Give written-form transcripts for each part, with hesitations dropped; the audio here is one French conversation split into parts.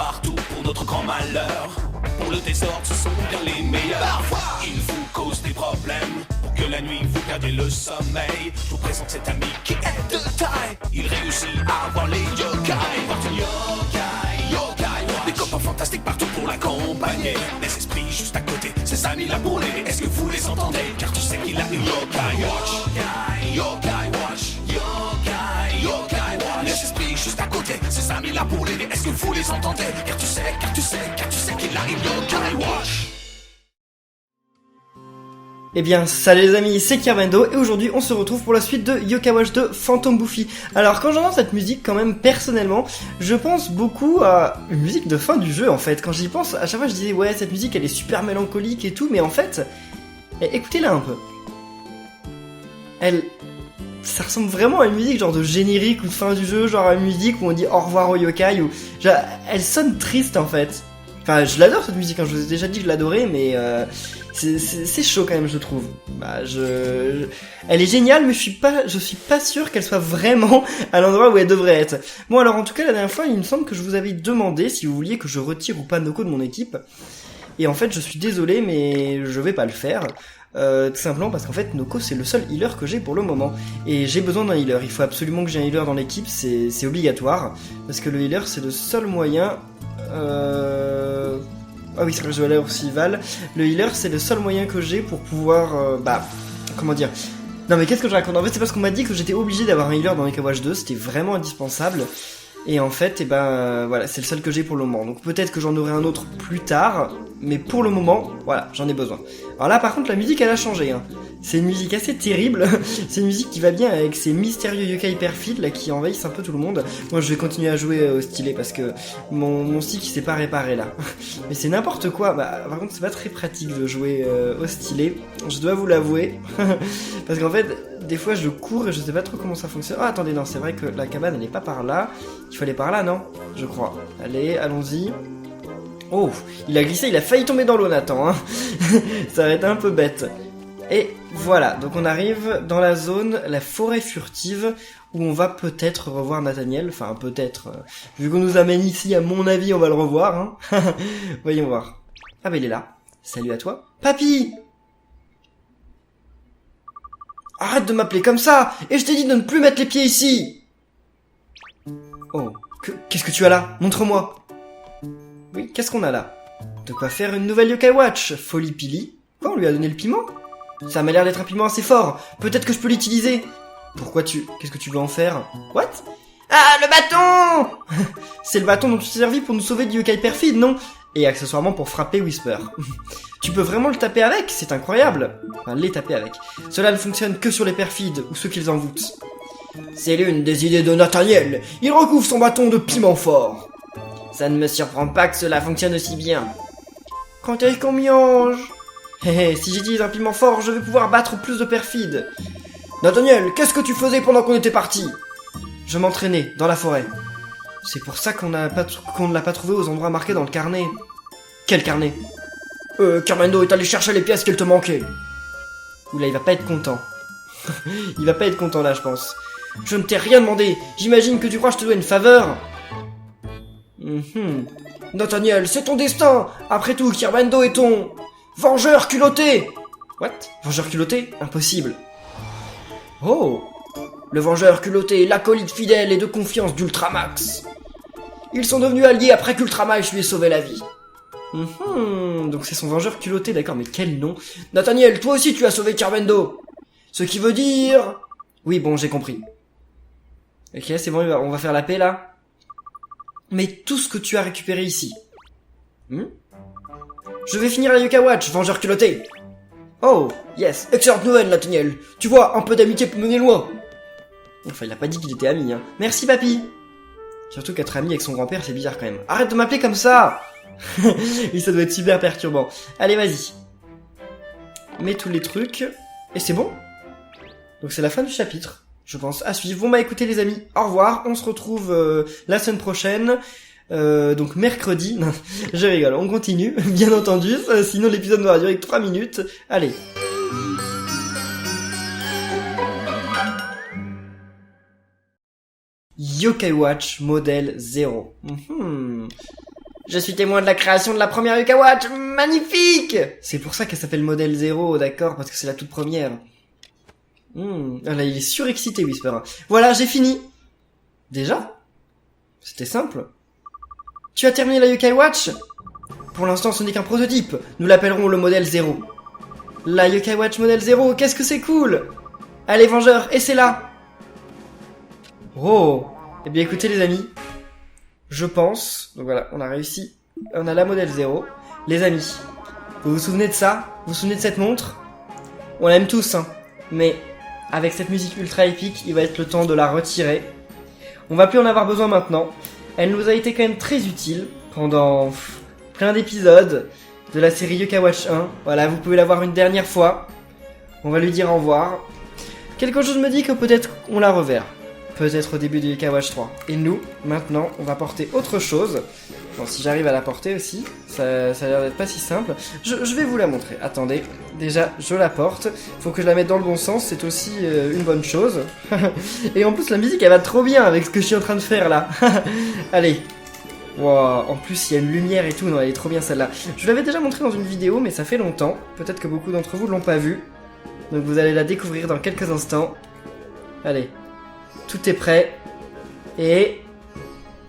partout pour notre grand malheur. Pour le désordre, ce sont bien les meilleurs. Parfois, ils vous causent des problèmes. Pour que la nuit vous perdiez le sommeil, je vous présente cet ami qui est de taille. Il réussit à avoir les yokai. Porte une yokai, yokai watch. Des copains fantastiques partout pour l'accompagner. Des esprits juste à côté, ses amis là pour l'aider. Est-ce que vous les entendez? Car tu sais qu'il a une yokai watch. Yokai, yokai watch. Yokai, yokai watch. Les esprits juste à côté, ses amis là pour l'aider. Est-ce que vous les entendez? Car tu sais qu'il a une yokai watch. Eh bien, salut les amis, c'est Kerbendo et aujourd'hui on se retrouve pour la suite de Yokai Watch de Phantom Buffy. Alors quand j'entends cette musique quand même personnellement, je pense beaucoup à une musique de fin du jeu en fait. Quand j'y pense, à chaque fois je disais ouais cette musique elle est super mélancolique et tout, mais en fait, écoutez-la un peu. Ça ressemble vraiment à une musique genre de générique ou de fin du jeu, genre à une musique où on dit au revoir au yokai ou... Genre, elle sonne triste en fait. Enfin, je l'adore cette musique, hein. Je vous ai déjà dit que je l'adorais, mais c'est chaud quand même, je trouve. Elle est géniale, mais je suis pas sûr qu'elle soit vraiment à l'endroit où elle devrait être. Bon, alors en tout cas, la dernière fois, il me semble que je vous avais demandé si vous vouliez que je retire ou pas Noko de mon équipe. Et en fait, je suis désolé, mais je vais pas le faire. Tout simplement parce qu'en fait, Noko, c'est le seul healer que j'ai pour le moment. Et j'ai besoin d'un healer. Il faut absolument que j'ai un healer dans l'équipe, c'est obligatoire. Parce que le healer, c'est le seul moyen... Ah oui, c'est vrai, je vais aller au Sival. Le healer, c'est le seul moyen que j'ai pour pouvoir... comment dire... Non mais qu'est-ce que je raconte? En fait, c'est parce qu'on m'a dit que j'étais obligé d'avoir un healer dans Yokai Watch 2, c'était vraiment indispensable. Et en fait, voilà, c'est le seul que j'ai pour le moment. Donc peut-être que j'en aurai un autre plus tard, mais pour le moment, voilà, j'en ai besoin. Alors là, par contre, la musique, elle a changé, hein. C'est une musique assez terrible. C'est une musique qui va bien avec ces mystérieux yokai perfides là qui envahissent un peu tout le monde. Moi, je vais continuer à jouer au stylet parce que mon stick s'est pas réparé là. Mais c'est n'importe quoi. Par contre, c'est pas très pratique de jouer au stylet. Je dois vous l'avouer. Parce qu'en fait, des fois, je cours et je sais pas trop comment ça fonctionne. Ah, attendez, non, c'est vrai que la cabane, elle est pas par là. Il fallait par là, non? Je crois. Allez, allons-y. Oh, il a glissé, il a failli tomber dans l'eau, Nathan, hein. Ça aurait été un peu bête. Et voilà, donc on arrive dans la zone, la forêt furtive, où on va peut-être revoir Nathaniel, enfin peut-être, vu qu'on nous amène ici, à mon avis, on va le revoir, hein. Voyons voir. Ah bah il est là. Salut à toi. Papy! Arrête de m'appeler comme ça! Et je t'ai dit de ne plus mettre les pieds ici! Oh, qu'est-ce que tu as là? Montre-moi! Oui, qu'est-ce qu'on a là? De quoi faire une nouvelle Yokai Watch? Folie Pili? Quoi, on lui a donné le piment? Ça m'a l'air d'être un piment assez fort. Peut-être que je peux l'utiliser. Qu'est-ce que tu veux en faire? What? Ah, le bâton! C'est le bâton dont tu t'es servi pour nous sauver du yokai perfide, non? Et accessoirement pour frapper Whisper. Tu peux vraiment le taper avec? C'est incroyable. Enfin, les taper avec. Cela ne fonctionne que sur les perfides ou ceux qu'ils envoûtent. C'est l'une des idées de Nathaniel. Il recouvre son bâton de piment fort. Ça ne me surprend pas que cela fonctionne aussi bien. Quand est-ce qu'on mange? Si j'utilise un piment fort, je vais pouvoir battre plus de perfides. Nathaniel, qu'est-ce que tu faisais pendant qu'on était parti? Je m'entraînais, dans la forêt. C'est pour ça qu'on ne l'a pas trouvé aux endroits marqués dans le carnet. Quel carnet? Kerbendo est allé chercher les pièces qu'il te manquaient. Oula, il va pas être content. Il va pas être content là, je pense. Je ne t'ai rien demandé. J'imagine que tu crois que je te dois une faveur. Nathaniel, c'est ton destin. Après tout, Kerbendo est ton... Vengeur culotté! What? Vengeur culotté? Impossible. Oh! Le vengeur culotté, l'acolyte fidèle et de confiance d'Ultramax. Ils sont devenus alliés après qu'Ultramax lui ait sauvé la vie. Donc c'est son vengeur culotté, d'accord, mais quel nom? Nathaniel, toi aussi tu as sauvé Kerbendo. Ce qui veut dire... Oui, bon, j'ai compris. Ok, c'est bon, on va faire la paix là. Mais tout ce que tu as récupéré ici... Je vais finir la Yokai Watch, vengeur culotté. Oh, yes, excellente nouvelle, Nathaniel. Tu vois, un peu d'amitié peut mener loin. Enfin, il a pas dit qu'il était ami, hein. Merci, papy. Surtout qu'être ami avec son grand-père, c'est bizarre quand même. Arrête de m'appeler comme ça. Oui, ça doit être super perturbant. Allez, vas-y. Mets tous les trucs. Et c'est bon. Donc c'est la fin du chapitre, je pense. À suivre. Bon bah écoutez les amis, au revoir. On se retrouve la semaine prochaine. Donc mercredi, non, je rigole, on continue, bien entendu, sinon l'épisode va durer que 3 minutes. Allez. Yokai Watch modèle 0. Je suis témoin de la création de la première Yokai Watch. Magnifique! C'est pour ça qu'elle s'appelle modèle 0, d'accord, parce que c'est la toute première. Ah là, il est surexcité, Whisper. Voilà, j'ai fini. Déjà? C'était simple. Tu as terminé la Yokai Watch? Pour l'instant, ce n'est qu'un prototype. Nous l'appellerons le modèle 0. La Yokai Watch modèle 0, qu'est-ce que c'est cool! Allez, Vengeurs, et c'est là! Oh! Eh bien, écoutez, les amis. Je pense... Donc voilà, on a réussi. On a la modèle 0. Les amis, vous vous souvenez de ça? Vous vous souvenez de cette montre? On l'aime tous, hein. Mais, avec cette musique ultra épique, il va être le temps de la retirer. On va plus en avoir besoin maintenant. Elle nous a été quand même très utile pendant plein d'épisodes de la série Yokai Watch 1. Voilà, vous pouvez la voir une dernière fois. On va lui dire au revoir. Quelque chose me dit que peut-être on la reverra. Peut-être au début de Yokai Watch 3. Et nous, maintenant, on va porter autre chose. Bon, si j'arrive à la porter aussi, ça a l'air d'être pas si simple. Je vais vous la montrer. Attendez, déjà, je la porte. Faut que je la mette dans le bon sens, c'est aussi une bonne chose. Et en plus, la musique, elle va trop bien avec ce que je suis en train de faire là. Allez. Wow, en plus, il y a une lumière et tout. Non, elle est trop bien celle-là. Je l'avais déjà montrée dans une vidéo, mais ça fait longtemps. Peut-être que beaucoup d'entre vous l'ont pas vue. Donc vous allez la découvrir dans quelques instants. Allez. Tout est prêt. Et...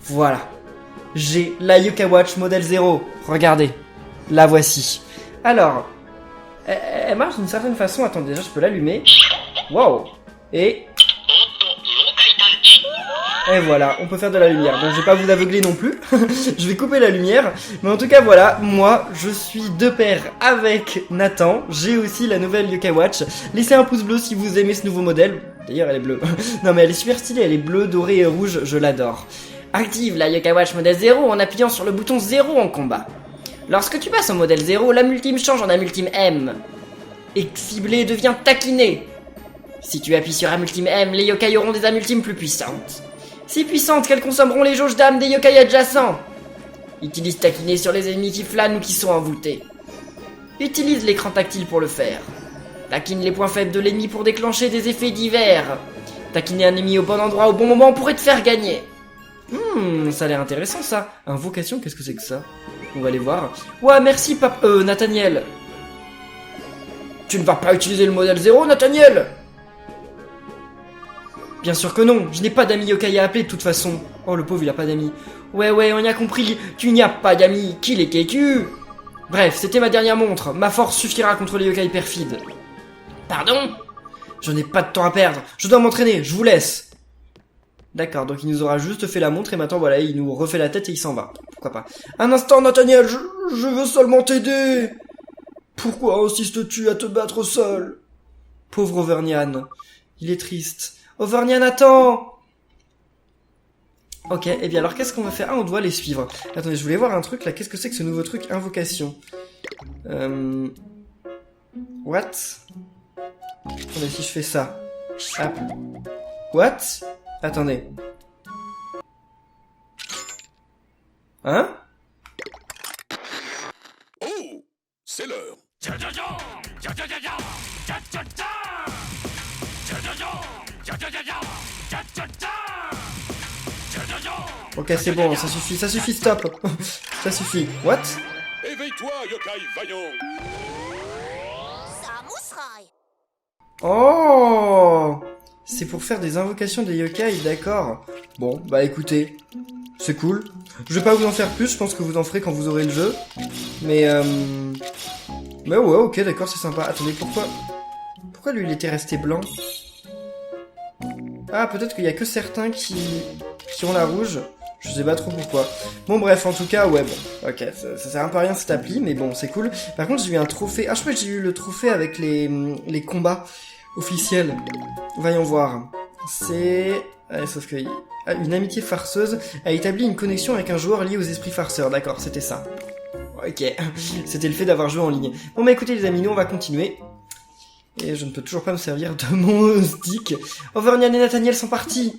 voilà. J'ai la Yokai Watch modèle 0. Regardez. La voici. Alors, elle marche d'une certaine façon. Attends, déjà, je peux l'allumer. Wow. Et voilà, on peut faire de la lumière. Donc, je vais pas vous aveugler non plus. Je vais couper la lumière. Mais en tout cas, voilà. Moi, je suis de pair avec Nathan. J'ai aussi la nouvelle Yokai Watch. Laissez un pouce bleu si vous aimez ce nouveau modèle. D'ailleurs, elle est bleue. Non, mais elle est super stylée. Elle est bleue, dorée et rouge. Je l'adore. Active la Yokai Watch modèle 0 en appuyant sur le bouton 0 en combat. Lorsque tu passes au modèle 0, l'âme ultime change en âme ultime M. Et ciblé devient taquiné. Si tu appuies sur âme ultime M, les yokai auront des âmes ultimes plus puissantes. Si puissantes qu'elles consommeront les jauges d'âme des yokai adjacents. Utilise taquiné sur les ennemis qui flânent ou qui sont envoûtés. Utilise l'écran tactile pour le faire. Taquine les points faibles de l'ennemi pour déclencher des effets divers. Taquiner un ennemi au bon endroit au bon moment pourrait te faire gagner. Ça a l'air intéressant ça. Invocation, qu'est-ce que c'est que ça? On va aller voir. Ouais, merci Nathaniel. Tu ne vas pas utiliser le modèle 0, Nathaniel? Bien sûr que non, je n'ai pas d'amis yokai à appeler de toute façon. Oh, le pauvre, il a pas d'amis. Ouais, on y a compris, tu n'y as pas d'amis, qu'il est kéku. Bref, c'était ma dernière montre, ma force suffira contre les yokai perfides. Pardon? Je n'ai pas de temps à perdre, je dois m'entraîner, je vous laisse. D'accord, donc il nous aura juste fait la montre et maintenant voilà, il nous refait la tête et il s'en va. Pourquoi pas. Un instant, Nathaniel, je veux seulement t'aider. Pourquoi insistes-tu à te battre seul? Pauvre Auvergnat, il est triste. Auvergnat, attends. Ok, et bien alors qu'est-ce qu'on va faire? Ah, on doit les suivre. Attendez, je voulais voir un truc là, qu'est-ce que c'est que ce nouveau truc? Invocation. What? Attendez, si je fais ça. Hop. What? Attendez. Hein? Oh, c'est l'heure. Ok, c'est bon, ça suffit, stop. Ça suffit. What? Éveille-toi, yokai vaillant. Oh! C'est pour faire des invocations des yokai, d'accord. Bon, bah écoutez, c'est cool. Je vais pas vous en faire plus, je pense que vous en ferez quand vous aurez le jeu. Mais ouais, ok, d'accord, c'est sympa. Attendez, pourquoi lui il était resté blanc? Ah, peut-être qu'il y a que certains qui ont la rouge. Je sais pas trop pourquoi. Bon, bref, en tout cas, ouais, bon. Ok, ça sert un peu à rien cette appli, mais bon, c'est cool. Par contre, j'ai eu un trophée. Ah, je crois que j'ai eu le trophée avec les combats officiels. Voyons voir. C'est... Ouais, sauf que... une amitié farceuse a établi une connexion avec un joueur lié aux esprits farceurs. D'accord, c'était ça. Ok, c'était le fait d'avoir joué en ligne. Bon, bah écoutez les amis, nous on va continuer. Et je ne peux toujours pas me servir de mon stick. Auvergnat et Nathaniel sont partis.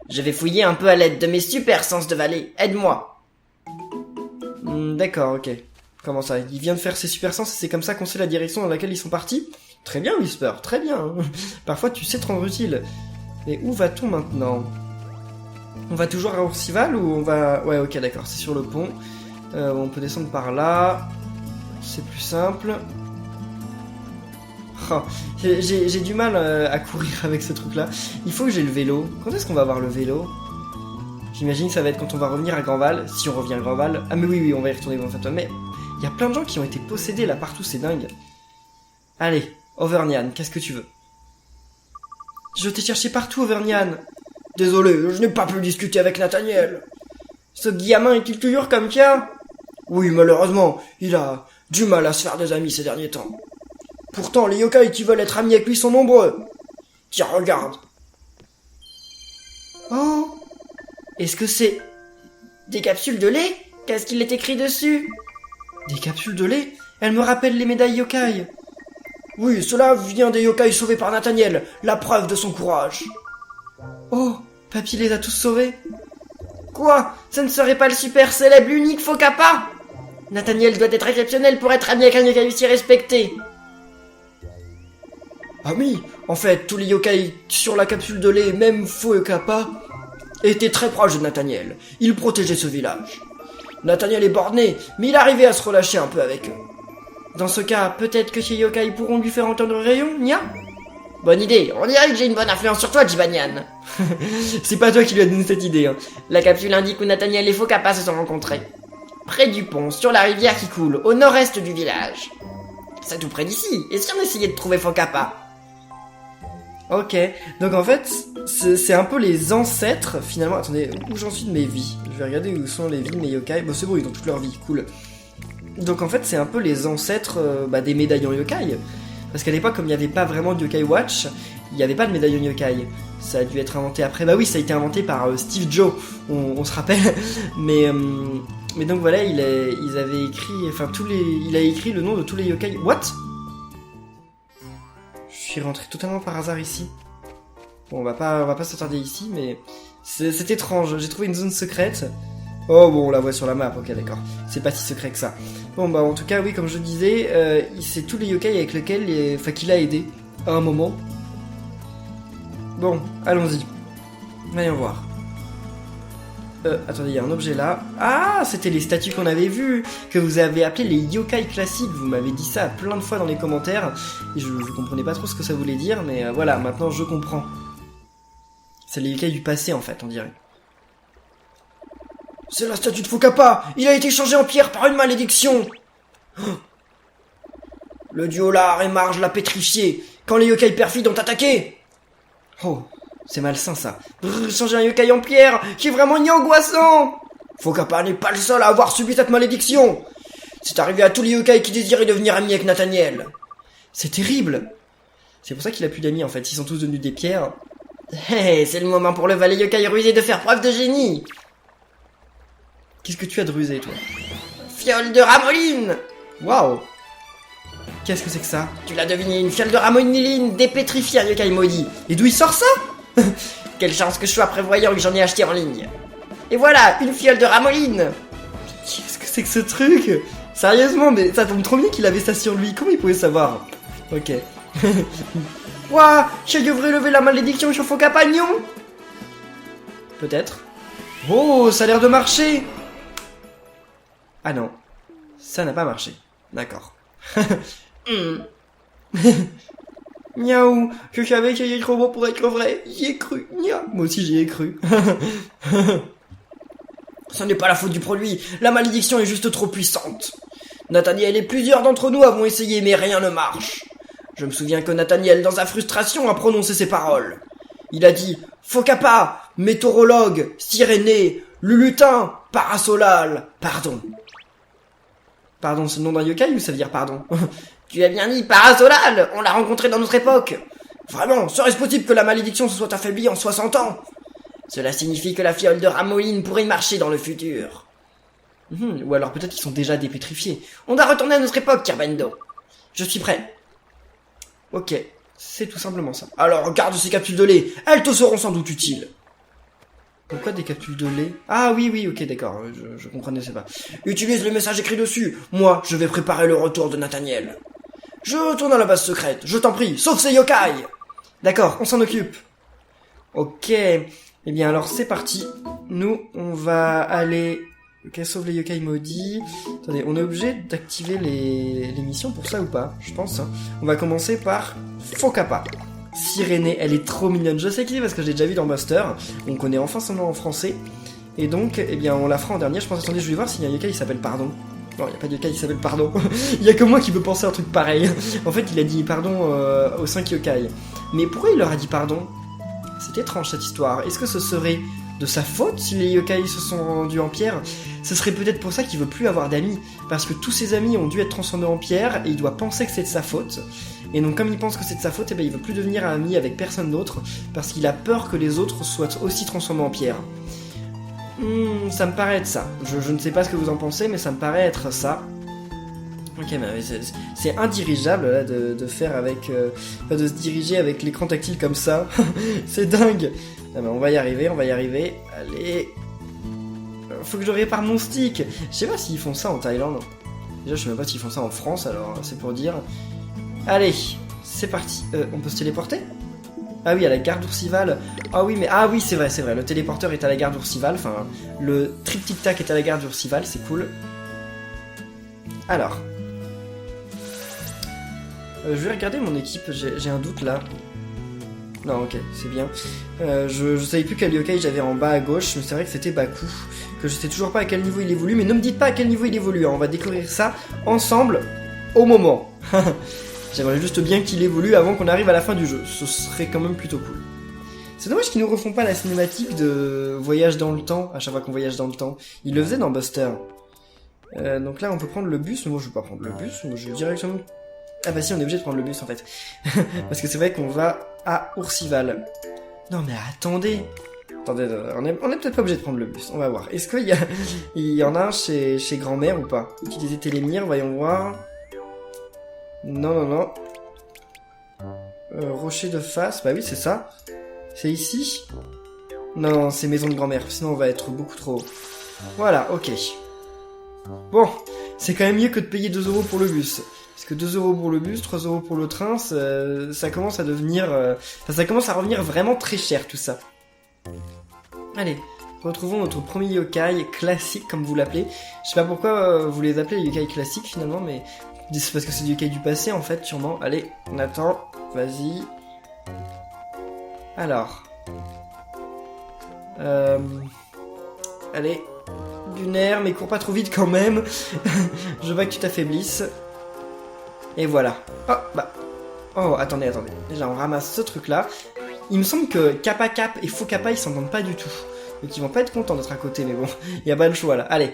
Je vais fouiller un peu à l'aide de mes super sens de valet. Aide-moi. D'accord, ok. Comment ça? Il vient de faire ses super sens et c'est comme ça qu'on sait la direction dans laquelle ils sont partis? Très bien, Whisper, très bien. Parfois, tu sais te rendre utile. Mais où va-t-on maintenant? On va toujours à Oursival ou on va... Ouais, ok, d'accord, c'est sur le pont. On peut descendre par là. C'est plus simple. Oh, j'ai du mal à courir avec ce truc-là. Il faut que j'ai le vélo. Quand est-ce qu'on va avoir le vélo? J'imagine que ça va être quand on va revenir à Grandval. Si on revient à Grandval. Ah mais oui, on va y retourner dans Fantôme. Mais il y a plein de gens qui ont été possédés là partout, c'est dingue. Allez, Auvergnane, qu'est-ce que tu veux? Je t'ai cherché partout, Auvergnane. Désolé, je n'ai pas pu discuter avec Nathaniel. Ce gamin est-il toujours comme ça? Oui, malheureusement, il a du mal à se faire des amis ces derniers temps. Pourtant, les yokai qui veulent être amis avec lui sont nombreux. Tiens, regarde. Oh, est-ce que c'est des capsules de lait? Qu'est-ce qu'il est écrit dessus? Des capsules de lait? Elles me rappellent les médailles yokai. Oui, cela vient des yokai sauvés par Nathaniel, la preuve de son courage. Oh, Papy les a tous sauvés? Quoi? Ce ne serait pas le super célèbre, l'unique Fokappa? Nathaniel doit être exceptionnel pour être ami avec un yokai aussi respecté. Ah oui, en fait, tous les yokai sur la capsule de lait, même Fokappa, étaient très proches de Nathaniel. Ils protégeaient ce village. Nathaniel est borné, mais il arrivait à se relâcher un peu avec eux. Dans ce cas, peut-être que ces yokai pourront lui faire entendre rayon, nia? Bonne idée, on dirait que j'ai une bonne influence sur toi, Jibanyan. C'est pas toi qui lui as donné cette idée, hein. La capsule indique où Nathaniel et Fokappa se sont rencontrés. Près du pont, sur la rivière qui coule, au nord-est du village. C'est tout près d'ici, et si on essayait de trouver Fokappa? Ok, donc en fait, c'est un peu les ancêtres, finalement. Attendez, où j'en suis de mes vies? Je vais regarder où sont les vies de mes yokai. Bon, c'est bon, ils ont toute leur vie, cool. Donc en fait, c'est un peu les ancêtres des médaillons yokai. Parce qu'à l'époque, comme il n'y avait pas vraiment de Yokai Watch, il n'y avait pas de médaillon yokai. Ça a dû être inventé après. Bah oui, ça a été inventé par Steve Joe, on se rappelle. Mais donc voilà, ils avaient écrit, enfin il a écrit le nom de tous les yokai. What? Je suis rentré totalement par hasard ici. Bon, on va pas s'attarder ici, mais c'est étrange. J'ai trouvé une zone secrète. Oh bon, on la voit sur la map, ok d'accord. C'est pas si secret que ça. Bon bah en tout cas oui, comme je disais, c'est tous les yokai avec lesquels qu'il a aidé à un moment. Bon, allons-y. Voyons voir. Attendez, il y a un objet là. Ah, c'était les statues qu'on avait vues, que vous avez appelées les yokai classiques. Vous m'avez dit ça plein de fois dans les commentaires. Et je comprenais pas trop ce que ça voulait dire, mais voilà, maintenant je comprends. C'est les yokai du passé en fait, on dirait. C'est la statue de Fokappa! Il a été changé en pierre par une malédiction! Le duo Lar et Marge l'a pétrifié quand les yokai perfides ont attaqué! Oh, c'est malsain ça. Changer un yokai en pierre, c'est vraiment angoissant! Fokappa n'est pas le seul à avoir subi cette malédiction! C'est arrivé à tous les yokai qui désiraient devenir amis avec Nathaniel. C'est terrible! C'est pour ça qu'il a plus d'amis en fait, ils sont tous devenus des pierres. Hey, c'est le moment pour le valet yokai rusé de faire preuve de génie! Qu'est-ce que tu as de rusé, toi? Fiole de ramoline! Waouh! Qu'est-ce que c'est que ça? Tu l'as deviné, une fiole de ramoline dépétrifie un yokai maudit. Et d'où il sort ça? Quelle chance que je sois prévoyant que j'en ai acheté en ligne. Et voilà, une fiole de ramoline! Qu'est-ce que c'est que ce truc? Sérieusement, mais ça tombe trop bien qu'il avait ça sur lui. Comment il pouvait savoir? Ok. Ouah, je devrais lever la malédiction sur Fokappa, non? Peut-être. Oh, ça a l'air de marcher! Ah non, ça n'a pas marché. D'accord. Miaou, je savais qu'il était trop beau pour être vrai. J'y ai cru. Miaou. Moi aussi j'y ai cru. Ce n'est pas la faute du produit. La malédiction est juste trop puissante. Nathaniel et plusieurs d'entre nous avons essayé, mais rien ne marche. Je me souviens que Nathaniel, dans sa frustration, a prononcé ces paroles. Il a dit « Fokappa, météorologue, Sirénée, Lulutin, Parasolal, pardon. » Pardon, c'est le nom d'un yokai ou ça veut dire pardon? Tu as bien dit Parasolal, on l'a rencontré dans notre époque. Vraiment, serait-ce possible que la malédiction se soit affaiblie en 60 ans? Cela signifie que la fiole de ramoline pourrait marcher dans le futur. Ou alors peut-être qu'ils sont déjà dépétrifiés. On doit retourner à notre époque, Kirbendo. Je suis prêt. Ok, c'est tout simplement ça. Alors regarde ces capsules de lait, elles te seront sans doute utiles. Pourquoi des capsules de lait? Ah oui, ok, d'accord, je comprenais pas. Utilise le message écrit dessus. Moi, je vais préparer le retour de Nathaniel. Je retourne à la base secrète, je t'en prie, sauf ces yokai. D'accord, on s'en occupe. Ok, eh bien alors c'est parti. Nous, on va aller Ok, sauve les yokai maudits. Attendez, on est obligé d'activer les missions pour ça ou pas? Je pense. Hein. On va commencer par Fokapa. Sirénée, elle est trop mignonne. Je sais qui c'est parce que je l'ai déjà vu dans Buster. On connaît enfin son nom en français. Et donc, eh bien, on la fera en dernier. Je pense, attendez, je vais voir s'il y a un yokai qui s'appelle Pardon. Non, il n'y a pas de yokai qui s'appelle Pardon. Il y a que moi qui peux penser à un truc pareil. En fait, il a dit pardon aux 5 yokai. Mais pourquoi il leur a dit pardon? C'est étrange cette histoire. Est-ce que ce serait de sa faute si les yokai se sont rendus en pierre? Ce serait peut-être pour ça qu'il veut plus avoir d'amis. Parce que tous ses amis ont dû être transformés en pierre et il doit penser que c'est de sa faute. Et donc comme il pense que c'est de sa faute, eh ben, il veut plus devenir ami avec personne d'autre. Parce qu'il a peur que les autres soient aussi transformés en pierre. Ça me paraît être ça. Je ne sais pas ce que vous en pensez, mais ça me paraît être ça. Ok, mais c'est indirigeable là de faire avec, de se diriger avec l'écran tactile comme ça. C'est dingue. Ah ben, on va y arriver, on va y arriver. Allez. Faut que je répare mon stick. Je sais pas s'ils font ça en Thaïlande. Déjà, je sais même pas s'ils font ça en France, alors c'est pour dire. Allez, c'est parti. On peut se téléporter? Ah oui, à la gare d'Oursival. Ah oui, mais ah oui, c'est vrai. Le téléporteur est à la gare d'Oursival. Enfin, le trip-tic-tac est à la gare d'Oursival, c'est cool. Alors. Je vais regarder mon équipe, j'ai un doute là. Non, ok, c'est bien. Je savais plus quel yokai j'avais en bas à gauche, mais c'est vrai que c'était Baku. Que je sais toujours pas à quel niveau il évolue, mais ne me dites pas à quel niveau il évolue, hein. On va découvrir ça ensemble au moment. J'aimerais juste bien qu'il évolue avant qu'on arrive à la fin du jeu, ce serait quand même plutôt cool. C'est dommage qu'ils nous refont pas la cinématique de voyage dans le temps, à chaque fois qu'on voyage dans le temps. Ils le faisaient dans Buster. Donc là on peut prendre le bus, mais moi je vais pas prendre le bus, moi je vais directement... Ah bah si, on est obligé de prendre le bus en fait. Parce que c'est vrai qu'on va à Oursival. Non mais attendez. Attendez, on est peut-être pas obligé de prendre le bus, on va voir. Est-ce qu'il y en a un chez grand-mère ou pas? Utiliser Télémire, voyons voir. Non. Rocher de face, bah oui c'est ça. C'est ici? Non, c'est maison de grand-mère, sinon on va être beaucoup trop haut. Voilà, ok. Bon, c'est quand même mieux que de payer 2 € pour le bus. Parce que 2 € pour le bus, 3 € pour le train, ça commence à devenir... ça commence à revenir vraiment très cher tout ça. Allez, retrouvons notre premier yokai classique comme vous l'appelez. Je sais pas pourquoi vous les appelez les yokai classiques finalement, mais c'est parce que c'est du yokai du passé en fait sûrement. Allez, on attend, vas-y. Alors... Allez, Lunaire, mais cours pas trop vite quand même. Je vois que tu t'affaiblisses. Et voilà. Oh, bah. Oh, attendez. Déjà, on ramasse ce truc-là. Il me semble que Kappa Cap et Faux Kappa, ils s'entendent pas du tout. Donc ils vont pas être contents d'être à côté, mais bon, y a pas le choix là. Allez.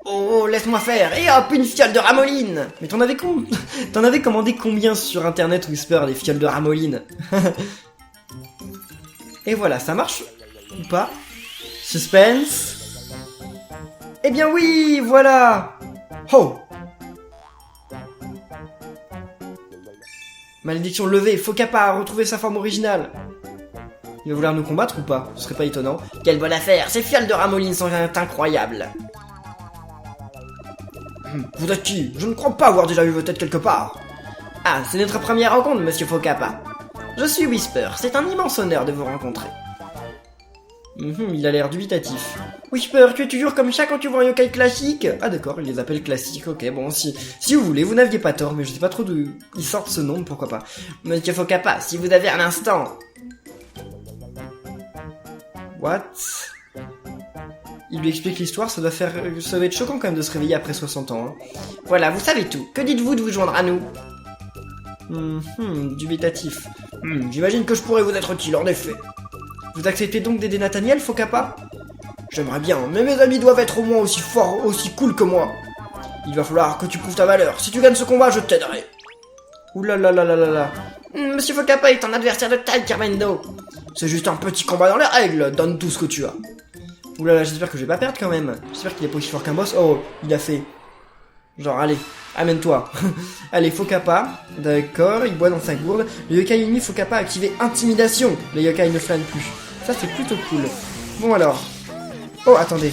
Oh, laisse-moi faire. Et hop, une fiole de ramoline. Mais t'en avais commandé combien sur internet, Whisper, des fioles de ramoline? Et voilà, ça marche ou pas? Suspense. Eh bien oui, voilà. Oh. Malédiction levée, Faux Kappa a retrouvé sa forme originale. Il va vouloir nous combattre ou pas? Ce serait pas étonnant. Quelle bonne affaire, ces fioles de ramoline sont incroyables. Vous êtes qui? Je ne crois pas avoir déjà vu votre tête quelque part. Ah, c'est notre première rencontre, monsieur Faux Kappa. Je suis Whisper, c'est un immense honneur de vous rencontrer. Il a l'air dubitatif. Whisper, tu es toujours comme ça quand tu vois un yokai classique? Ah d'accord, il les appelle classiques, ok, bon, si vous voulez, vous n'aviez pas tort, mais je sais pas trop d'où ils sortent ce nom, pourquoi pas. Monsieur Faux Kappa, si vous avez un instant... What? Il lui explique l'histoire, ça doit être choquant quand même de se réveiller après 60 ans. Hein. Voilà, vous savez tout, que dites-vous de vous joindre à nous? Dubitatif. J'imagine que je pourrais vous être utile, en effet. Vous acceptez donc d'aider Nathaniel, Faux Kappa? J'aimerais bien, mais mes amis doivent être au moins aussi forts, aussi cool que moi. Il va falloir que tu prouves ta valeur. Si tu gagnes ce combat, je t'aiderai. Oulala. Monsieur Faux Kappa est un adversaire de taille, Carmendo. C'est juste un petit combat dans les règles, donne tout ce que tu as. Oulala, j'espère que je vais pas perdre quand même. J'espère qu'il est pas aussi fort qu'un boss. Oh, il a fait... Genre, allez, amène-toi. Allez, Faux Kappa. D'accord, il boit dans sa gourde. Le yokai ennemi Faux Kappa a activé Intimidation. Le yokai ne flâne plus. Ça, c'est plutôt cool. Bon, alors. Oh, attendez.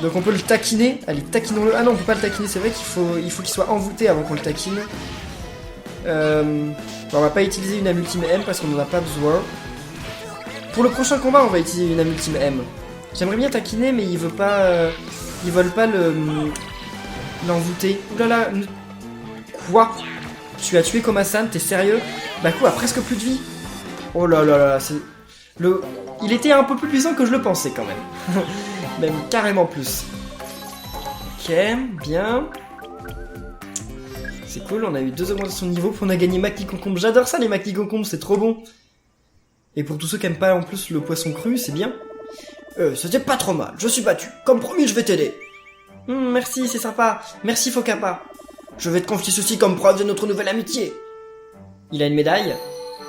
Donc, on peut le taquiner. Allez, taquinons-le. Ah non, on peut pas le taquiner. C'est vrai qu'il faut qu'il soit envoûté avant qu'on le taquine. Bon, on va pas utiliser une âme ultime M parce qu'on en a pas besoin. Pour le prochain combat, on va utiliser une âme ultime M. J'aimerais bien taquiner, mais ils veulent pas l'envoûter. Oulala, quoi? Tu as tué Koma-san, t'es sérieux? Baku a presque plus de vie. Oh là là là, il était un peu plus puissant que je le pensais quand même. Même carrément plus. Ok, bien. C'est cool, on a eu 2 augmentations de niveau, puis on a gagné Macli Concombre. J'adore ça les Macli Concombre, c'est trop bon. Et pour tous ceux qui aiment pas en plus le poisson cru, c'est bien. C'était pas trop mal, je suis battu. Comme promis, je vais t'aider. Merci, c'est sympa. Merci Fokapa. Je vais te confier ceci comme preuve de notre nouvelle amitié. Il a une médaille.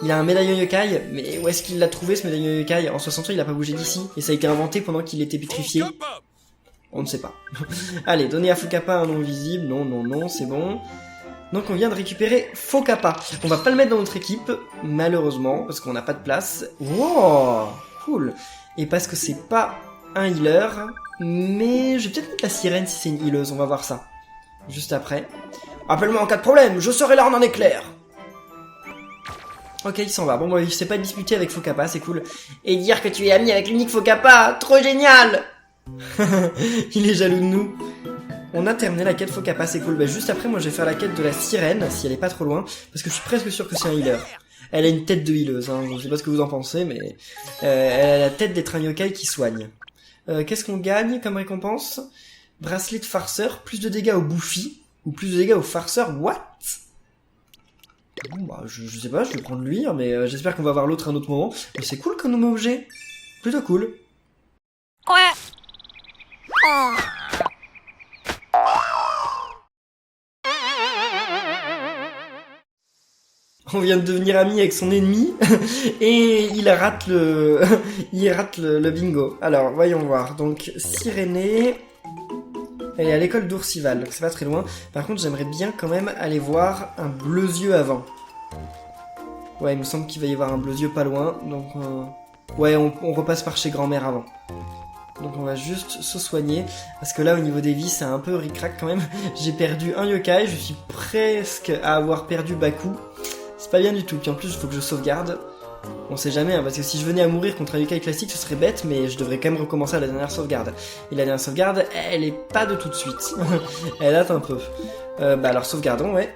Il a un médaillon yokai, mais où est-ce qu'il l'a trouvé ce médaillon yokai? En 60 ans, il a pas bougé d'ici, et ça a été inventé pendant qu'il était pétrifié. On ne sait pas. Allez, donner à Fokapa un nom visible. Non, non, non, c'est bon. Donc on vient de récupérer Fokapa. On va pas le mettre dans notre équipe, malheureusement, parce qu'on n'a pas de place. Wow, cool. Et parce que c'est pas un healer, mais je vais peut-être mettre la sirène si c'est une healeuse, on va voir ça. Juste après. Appelle-moi en cas de problème, je serai là en un éclair. Ok, il s'en va. Bon, bah, il s'est pas disputé avec Fokapa, c'est cool. Et dire que tu es ami avec l'unique Fokapa, trop génial. Il est jaloux de nous. On a terminé la quête Fokapa, c'est cool. Bah, juste après, moi, je vais faire la quête de la sirène, si elle est pas trop loin, parce que je suis presque sûr que c'est un healer. Elle a une tête de healeuse, hein. Je sais pas ce que vous en pensez, mais elle a la tête d'être un yokai qui soigne. Qu'est-ce qu'on gagne comme récompense? Bracelet de farceur, plus de dégâts au bouffi, ou plus de dégâts au farceur, what? Bon bah, je sais pas, je vais prendre lui, hein, mais j'espère qu'on va voir l'autre à un autre moment. Mais c'est cool comme objet. Plutôt cool. Ouais. Oh. On vient de devenir amis avec son ennemi et il rate le bingo. Alors, voyons voir. Donc, Sirénée, elle est à l'école d'Oursival, donc c'est pas très loin. Par contre, j'aimerais bien quand même aller voir un bleuzieux avant. Ouais, il me semble qu'il va y avoir un bleuzieux pas loin, donc ouais, on repasse par chez grand-mère avant. Donc on va juste se soigner, parce que là au niveau des vies c'est un peu ric-rac quand même. J'ai perdu un yokai, je suis presque à avoir perdu Baku. C'est pas bien du tout, puis en plus il faut que je sauvegarde. On sait jamais, hein, parce que si je venais à mourir contre un yokai classique ce serait bête, mais je devrais quand même recommencer à la dernière sauvegarde. Et la dernière sauvegarde, elle est pas de tout de suite. Elle date un peu. Bah alors sauvegardons, ouais.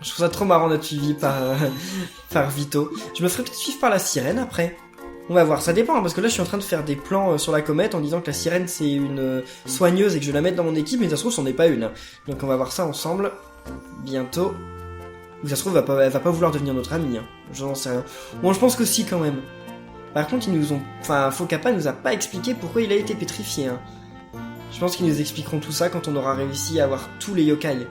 Je trouve ça trop marrant d'être suivi par Vito. Je me ferais peut-être suivre par la sirène après. On va voir, ça dépend, parce que là je suis en train de faire des plans sur la comète en disant que la sirène c'est une soigneuse et que je vais la mettre dans mon équipe, mais ça se trouve c'en est pas une. Donc on va voir ça ensemble, bientôt. Ou ça se trouve elle va pas vouloir devenir notre amie, hein. J'en sais rien. Bon, je pense que si quand même. Par contre Fokapa nous a pas expliqué pourquoi il a été pétrifié, hein. Je pense qu'ils nous expliqueront tout ça quand on aura réussi à avoir tous les yokai.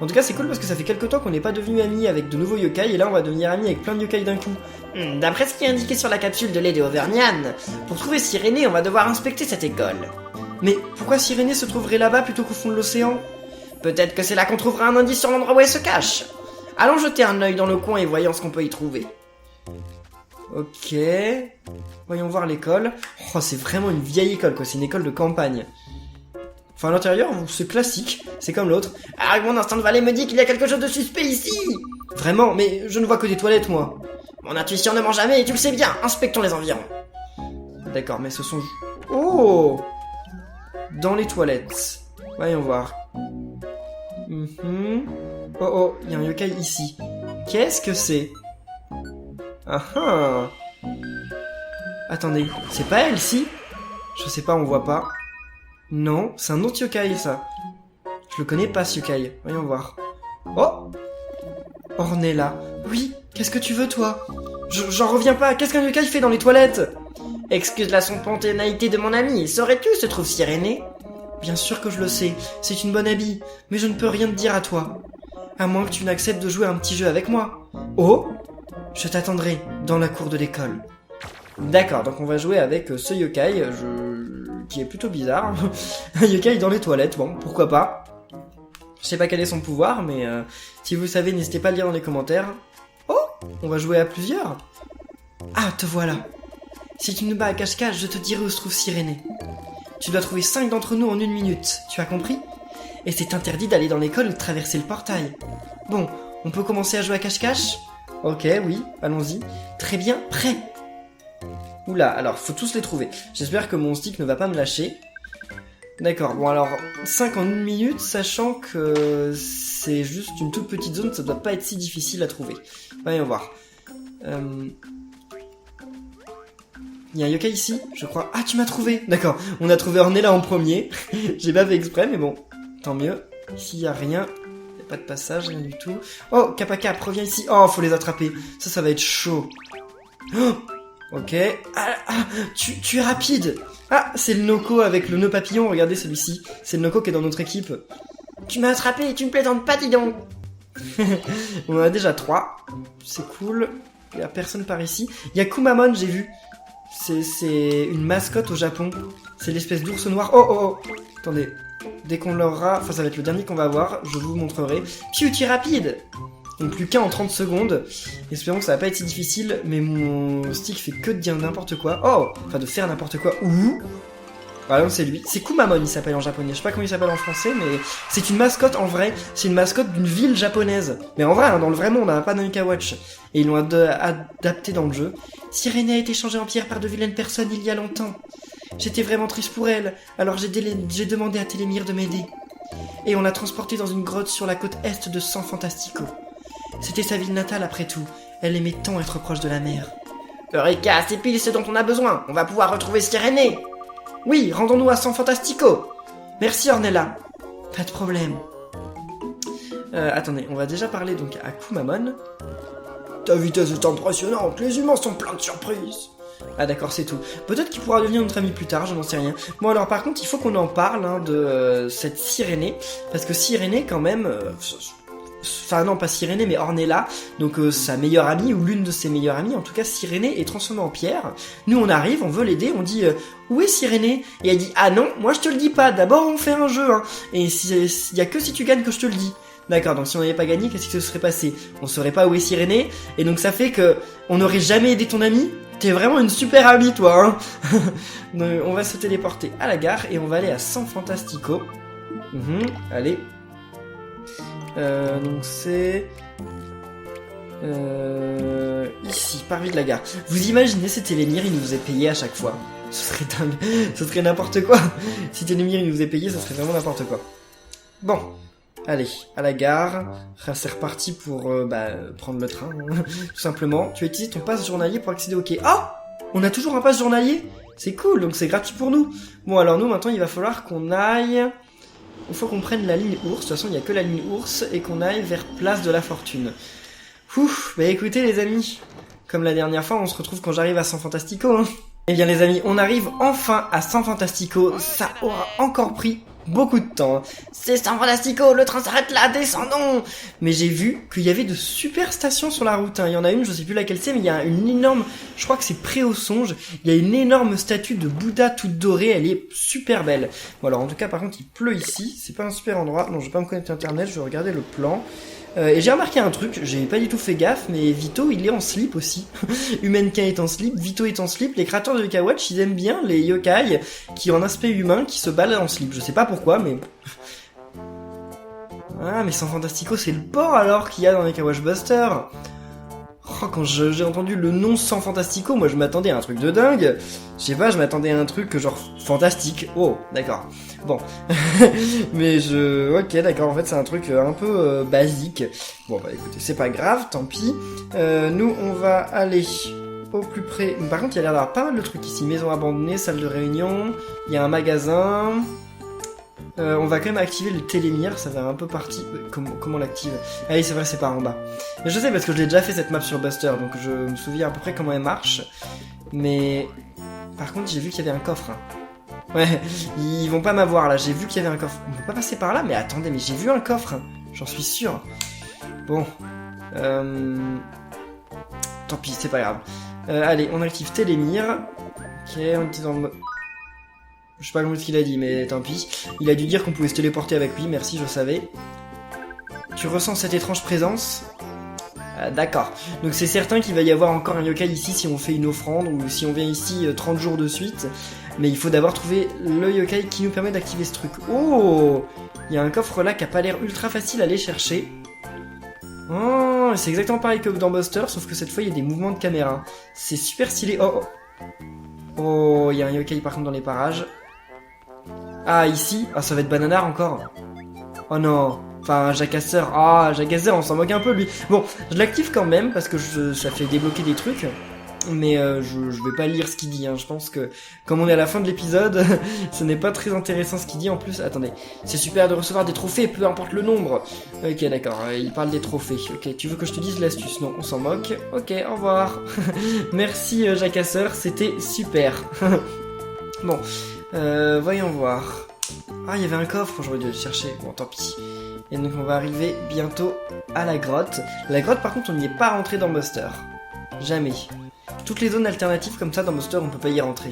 En tout cas, c'est cool parce que ça fait quelques temps qu'on n'est pas devenu amis avec de nouveaux yokai, et là on va devenir amis avec plein de yokai d'un coup. D'après ce qui est indiqué sur la capsule de lait de Auvergnane, pour trouver Sirénée, on va devoir inspecter cette école. Mais pourquoi Sirénée se trouverait là-bas plutôt qu'au fond de l'océan? Peut-être que c'est là qu'on trouvera un indice sur l'endroit où elle se cache. Allons jeter un œil dans le coin et voyons ce qu'on peut y trouver. Ok. Voyons voir l'école. Oh, c'est vraiment une vieille école, quoi. C'est une école de campagne. Enfin, à l'intérieur, c'est classique, c'est comme l'autre. Ah, mon instinct de valet me dit qu'il y a quelque chose de suspect ici. Vraiment, mais je ne vois que des toilettes, moi. Mon intuition ne ment jamais, et tu le sais bien. Inspectons les environs. D'accord, mais ce sont... Oh! Dans les toilettes. Voyons voir. Oh, oh, il y a un yokai ici. Qu'est-ce que c'est? Ah ah! Attendez, c'est pas elle, si? Je sais pas, on voit pas. Non, c'est un autre yokai, ça. Je le connais pas, ce yokai. Voyons voir. Oh! Ornella. Oui, qu'est-ce que tu veux, toi? J'en reviens pas. Qu'est-ce qu'un yokai fait dans les toilettes? Excuse la spontanéité de mon ami. Saurais-tu où se trouve Sirénée? Bien sûr que je le sais. C'est une bonne amie. Mais je ne peux rien te dire à toi. À moins que tu n'acceptes de jouer un petit jeu avec moi. Oh! Je t'attendrai dans la cour de l'école. D'accord, donc on va jouer avec ce yokai, qui est plutôt bizarre. Un yokai dans les toilettes, bon, pourquoi pas. Je sais pas quel est son pouvoir, mais si vous savez, n'hésitez pas à le dire dans les commentaires. Oh! On va jouer à plusieurs. Ah, te voilà. Si tu nous bats à cache-cache, je te dirai où se trouve Sirénée. Tu dois trouver 5 d'entre nous en 1 minute, tu as compris? Et c'est interdit d'aller dans l'école ou de traverser le portail. Bon, on peut commencer à jouer à cache-cache? Ok, oui, allons-y. Très bien, prêt. Oula, alors faut tous les trouver. J'espère que mon stick ne va pas me lâcher. D'accord, bon alors 5 en 1 minute, sachant que c'est juste une toute petite zone, ça doit pas être si difficile à trouver. Voyons voir. Il y a un yokai ici, je crois. Ah, tu m'as trouvé. D'accord, on a trouvé Ornella en premier. J'ai pas fait exprès, mais bon, tant mieux. Ici, il y a rien. Il y a pas de passage, rien du tout. Oh, Kappa, reviens ici. Oh, faut les attraper. Ça va être chaud. Oh, ok. Tu es rapide. Ah, c'est le Noko avec le nœud papillon. Regardez celui-ci. C'est le Noko qui est dans notre équipe. Tu m'as attrapé et tu me plaisantes pas, dis donc. On en a déjà 3. C'est cool. Il y a personne par ici. Il y a Kumamon, j'ai vu. C'est une mascotte au Japon. C'est l'espèce d'ours noir. Oh. Attendez. Dès qu'on l'aura... Enfin, ça va être le dernier qu'on va avoir. Je vous montrerai. Piu, tu es rapide. Donc plus qu'un en 30 secondes. Espérons que ça va pas être si difficile. Mais mon stick fait que de dire n'importe quoi. Oh. Enfin, de faire n'importe quoi. Ouh. Voilà, c'est lui. C'est Kumamon, il s'appelle en japonais. Je sais pas comment il s'appelle en français, mais c'est une mascotte en vrai. C'est une mascotte d'une ville japonaise. Mais en vrai, hein, dans le vrai monde, on n'a pas dans Yokai Watch. Et ils l'ont adapté dans le jeu. Sirène a été changée en pierre par de vilaines personnes il y a longtemps. J'étais vraiment triste pour elle, alors j'ai demandé à Télémire de m'aider. Et on l'a transportée dans une grotte sur la côte est de San Fantastico. C'était sa ville natale après tout. Elle aimait tant être proche de la mer. Eureka, c'est pile ce dont on a besoin. On va pouvoir retrouver Sirène. Oui, rendons-nous à San Fantastico. Merci Ornella. Pas de problème. Attendez, on va déjà parler donc à Kumamon. Ta vitesse est impressionnante, les humains sont pleins de surprises. Ah d'accord, c'est tout. Peut-être qu'il pourra devenir notre ami plus tard, je n'en sais rien. Bon alors par contre, il faut qu'on en parle de cette Sirénée, parce que Sirénée quand même... Enfin non, pas Sirénée, mais Ornella, donc sa meilleure amie, ou l'une de ses meilleures amies, en tout cas Sirénée est transformée en pierre. Nous on arrive, on veut l'aider, on dit où est Sirénée? Et elle dit ah non, moi je te le dis pas, d'abord on fait un jeu, hein. Et y a que si tu gagnes que je te le dis. D'accord, donc si on n'avait pas gagné, qu'est-ce qui se serait passé? On saurait pas où est Sirénée, et donc ça fait que on n'aurait jamais aidé ton ami. T'es vraiment une super amie toi, hein. Donc, on va se téléporter à la gare, et on va aller à San Fantastico. Allez. Donc c'est... ici, parvis de la gare. Vous imaginez si Télémire, il nous faisait payer à chaque fois? Ce serait dingue, ce serait n'importe quoi. Si Télémire, il nous faisait payer, ce serait vraiment n'importe quoi. Bon, allez, à la gare. C'est reparti pour prendre le train, hein. Tout simplement. Tu as utilisé ton pass journalier pour accéder au quai. Ah, on a toujours un pass journalier. C'est cool, donc c'est gratuit pour nous. Bon, alors nous, maintenant, il va falloir qu'on aille... Il faut qu'on prenne la ligne ours, de toute façon il n'y a que la ligne ours, et qu'on aille vers Place de la Fortune. Ouf, bah écoutez les amis, comme la dernière fois, on se retrouve quand j'arrive à San Fantastico, hein. Eh bien les amis, on arrive enfin à San Fantastico, ça aura encore pris beaucoup de temps. C'est San Fantastico, le train s'arrête là, descendons. Mais j'ai vu qu'il y avait de super stations sur la route, hein. Il y en a une, je sais plus laquelle c'est, mais il y a une énorme, je crois que c'est Pré au Songe, il y a une énorme statue de Bouddha toute dorée, elle est super belle. Bon alors en tout cas par contre il pleut ici, c'est pas un super endroit, non je vais pas me connecter à internet, je vais regarder le plan. Et j'ai remarqué un truc, j'ai pas du tout fait gaffe, mais Vito il est en slip aussi. Humankind est en slip, Vito est en slip, les créateurs de Yokai Watch ils aiment bien les yokai qui ont un aspect humain qui se baladent en slip, je sais pas pourquoi mais... Ah mais San Fantastico c'est le port alors qu'il y a dans Yokai Watch Buster. Oh, quand j'ai entendu le nom San Fantastico, moi je m'attendais à un truc de dingue. Je sais pas, je m'attendais à un truc genre fantastique. Oh, d'accord. Bon. Mais ok, d'accord, en fait c'est un truc un peu basique. Bon bah écoutez, c'est pas grave, tant pis. Nous on va aller au plus près. Par contre il y a l'air d'avoir pas mal de trucs ici. Maison abandonnée, salle de réunion, il y a un magasin... on va quand même activer le Télémire, ça fait un peu partie... Comment on l'active? Ah oui, c'est vrai, c'est par en bas. Mais je sais parce que je l'ai déjà fait cette map sur Buster, donc je me souviens à peu près comment elle marche. Mais... Par contre, j'ai vu qu'il y avait un coffre. Hein. Ouais, ils vont pas m'avoir là, j'ai vu qu'il y avait un coffre. On peut pas passer par là, mais attendez, mais j'ai vu un coffre. Hein. J'en suis sûr. Bon. Tant pis, c'est pas grave. Allez, on active Télémire. Ok, on est dans le mode... Je sais pas comment ce qu'il a dit, mais tant pis. Il a dû dire qu'on pouvait se téléporter avec lui, merci, je savais. Tu ressens cette étrange présence? D'accord. Donc c'est certain qu'il va y avoir encore un yokai ici si on fait une offrande, ou si on vient ici 30 jours de suite. Mais il faut d'abord trouver le yokai qui nous permet d'activer ce truc. Oh! Il y a un coffre là qui a pas l'air ultra facile à aller chercher. Oh, c'est exactement pareil que dans Buster, sauf que cette fois il y a des mouvements de caméra. C'est super stylé. Oh, oh. Oh, il y a un yokai par contre dans les parages. Ah, ici? Ah, ça va être Bananar encore. Oh non. Enfin, Jacasseur. Ah, Jacasseur, on s'en moque un peu, lui. Bon, je l'active quand même, parce que ça fait débloquer des trucs. Mais je vais pas lire ce qu'il dit, hein. Je pense que, comme on est à la fin de l'épisode, ce n'est pas très intéressant ce qu'il dit. En plus, attendez, c'est super de recevoir des trophées, peu importe le nombre. Ok, d'accord, il parle des trophées. Ok, tu veux que je te dise l'astuce? Non, on s'en moque. Ok, au revoir. Merci, Jacasseur, c'était super. Bon, voyons voir. Ah, il y avait un coffre, j'aurais dû le chercher. Bon, tant pis. Et donc, on va arriver bientôt à la grotte. La grotte, par contre, on n'y est pas rentré dans Buster. Jamais. Toutes les zones alternatives comme ça dans Buster, on peut pas y rentrer.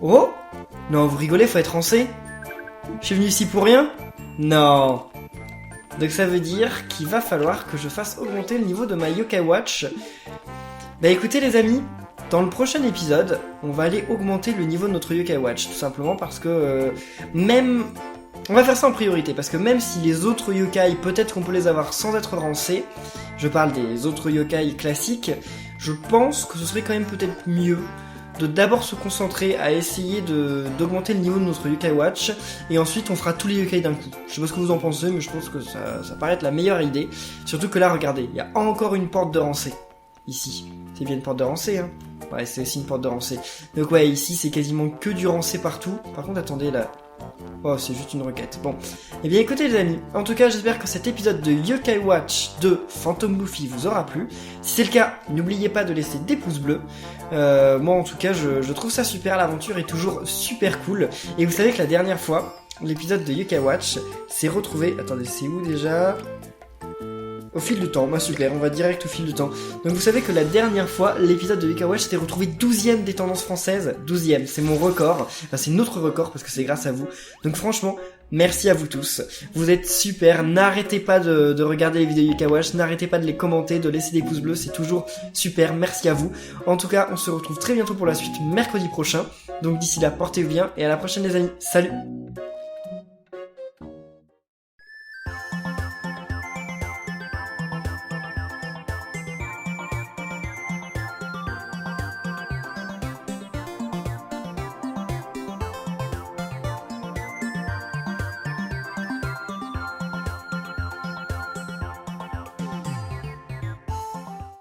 Oh! Non, vous rigolez, faut être rancé? Je suis venu ici pour rien? Non. Donc ça veut dire qu'il va falloir que je fasse augmenter le niveau de ma Yokai Watch. Bah écoutez les amis, dans le prochain épisode, on va aller augmenter le niveau de notre Yokai Watch. Tout simplement parce que même... On va faire ça en priorité, parce que même si les autres yokai, peut-être qu'on peut les avoir sans être rancés, je parle des autres yokai classiques, je pense que ce serait quand même peut-être mieux de d'abord se concentrer à essayer d'augmenter le niveau de notre Yokai Watch, et ensuite on fera tous les yokai d'un coup. Je sais pas ce que vous en pensez, mais je pense que ça paraît être la meilleure idée. Surtout que là, regardez, il y a encore une porte de rancée. Ici. C'est bien une porte de rancée, hein. Ouais, c'est aussi une porte de rancée. Donc ouais, ici c'est quasiment que du rancé partout. Par contre, attendez, là... Oh, c'est juste une requête. Bon. Eh bien, écoutez les amis, en tout cas, j'espère que cet épisode de Yokai Watch de Phantom Luffy vous aura plu. Si c'est le cas, n'oubliez pas de laisser des pouces bleus. Moi, en tout cas, je trouve ça super, l'aventure est toujours super cool. Et vous savez que la dernière fois, l'épisode de Yokai Watch s'est retrouvé... Attendez, c'est où déjà ? Au fil du temps, moi c'est clair, on va direct au fil du temps. Donc vous savez que la dernière fois, l'épisode de Yokai Watch s'était retrouvé 12ème des tendances françaises. 12ème, c'est mon record. Enfin c'est notre record parce que c'est grâce à vous. Donc franchement, merci à vous tous. Vous êtes super, n'arrêtez pas de regarder les vidéos Yokai Watch, n'arrêtez pas de les commenter, de laisser des pouces bleus, c'est toujours super, merci à vous. En tout cas, on se retrouve très bientôt pour la suite, mercredi prochain. Donc d'ici là, portez-vous bien et à la prochaine les amis. Salut!